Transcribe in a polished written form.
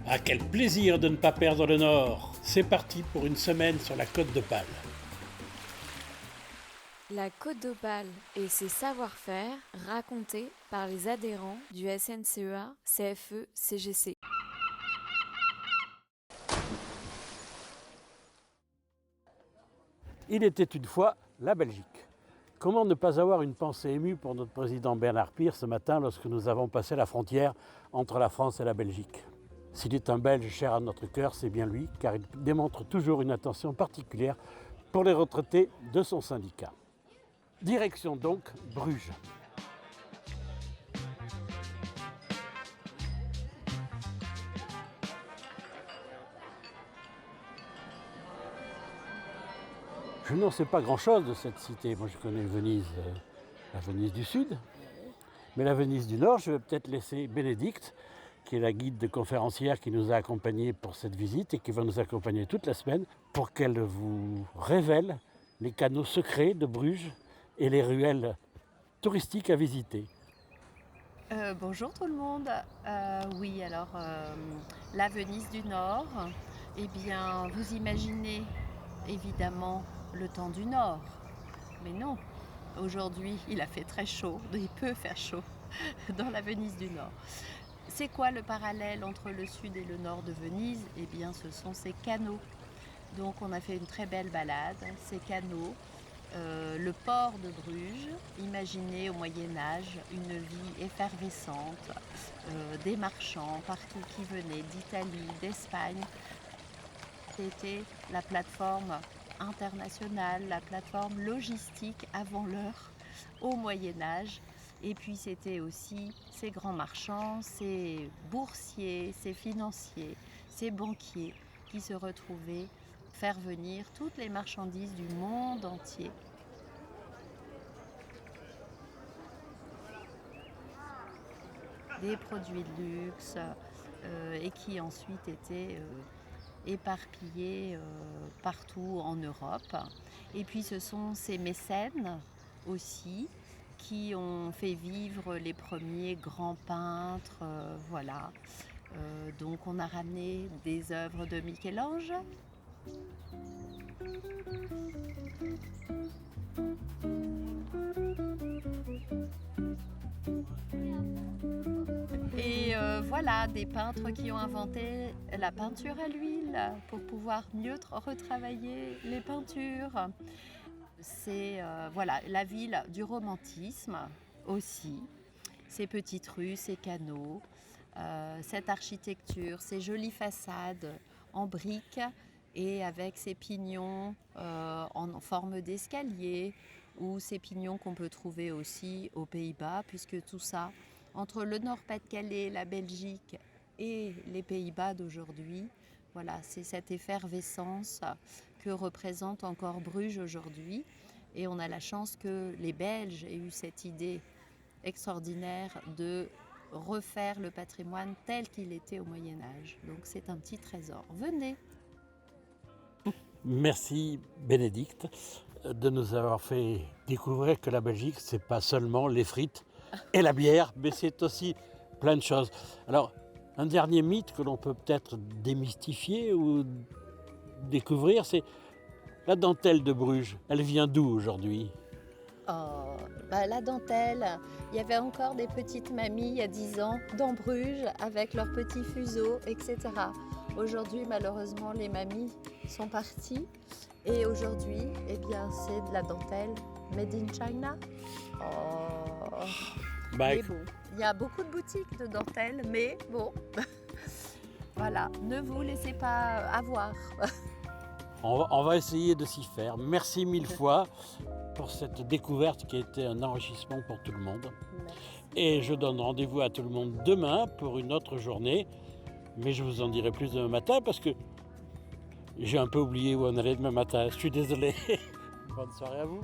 Ah, quel plaisir de ne pas perdre le nord! C'est parti pour une semaine sur la Côte d'Opale. La Côte d'Opale et ses savoir-faire racontés par les adhérents du SNCEA CFE CGC. Il était une fois la Belgique. Comment ne pas avoir une pensée émue pour notre président Bernard Pire ce matin lorsque nous avons passé la frontière entre la France et la Belgique? S'il est un Belge cher à notre cœur, c'est bien lui, car il démontre toujours une attention particulière pour les retraités de son syndicat. Direction donc Bruges. Je n'en sais pas grand-chose de cette cité. Moi, je connais Venise, la Venise du Sud. Mais la Venise du Nord, je vais peut-être laisser Bénédicte, qui est la guide de conférencière qui nous a accompagnés pour cette visite et qui va nous accompagner toute la semaine, pour qu'elle vous révèle les canaux secrets de Bruges et les ruelles touristiques à visiter. Bonjour tout le monde. Oui, alors la Venise du Nord, eh bien vous imaginez évidemment le temps du Nord. Mais non, aujourd'hui il a fait très chaud, il peut faire chaud dans la Venise du Nord. C'est quoi le parallèle entre le sud et le nord de Venise? Eh bien ce sont ces canaux. Donc on a fait une très belle balade, ces canaux. Le port de Bruges, imaginez au Moyen-Âge une vie effervescente, des marchands partout qui venaient d'Italie, d'Espagne. C'était la plateforme internationale, la plateforme logistique avant l'heure au Moyen-Âge. Et puis c'était aussi ces grands marchands, ces boursiers, ces financiers, ces banquiers qui se retrouvaient faire venir toutes les marchandises du monde entier. Des produits de luxe et qui ensuite étaient éparpillés partout en Europe. Et puis ce sont ces mécènes aussi qui ont fait vivre les premiers grands peintres. Voilà. Donc on a ramené des œuvres de Michel-Ange. Et voilà, des peintres qui ont inventé la peinture à l'huile pour pouvoir mieux retravailler les peintures. C'est voilà, la ville du romantisme aussi. Ces petites rues, ces canaux, cette architecture, ces jolies façades en briques et avec ces pignons en forme d'escalier ou ces pignons qu'on peut trouver aussi aux Pays-Bas, puisque tout ça, entre le Nord-Pas-de-Calais, la Belgique et les Pays-Bas d'aujourd'hui, voilà, c'est cette effervescence que représente encore Bruges aujourd'hui. Et on a la chance que les Belges aient eu cette idée extraordinaire de refaire le patrimoine tel qu'il était au Moyen-Âge. Donc c'est un petit trésor. Venez! Merci Bénédicte de nous avoir fait découvrir que la Belgique, c'est pas seulement les frites et la bière, mais c'est aussi plein de choses. Alors, un dernier mythe que l'on peut peut-être démystifier ou découvrir, c'est la dentelle de Bruges. Elle vient d'où aujourd'hui? Oh, la dentelle, il y avait encore des petites mamies il y a 10 ans dans Bruges avec leurs petits fuseaux, etc. Aujourd'hui, malheureusement, les mamies sont parties. Et aujourd'hui, eh bien, c'est de la dentelle made in China. Oh, mais bon, il y a beaucoup de boutiques de dentelle, mais bon, voilà, ne vous laissez pas avoir. On va essayer de s'y faire. Merci mille fois pour cette découverte qui a été un enrichissement pour tout le monde. Merci. Et je donne rendez-vous à tout le monde demain pour une autre journée. Mais je vous en dirai plus demain matin parce que j'ai un peu oublié où on allait demain matin. Je suis désolé. Bonne soirée à vous.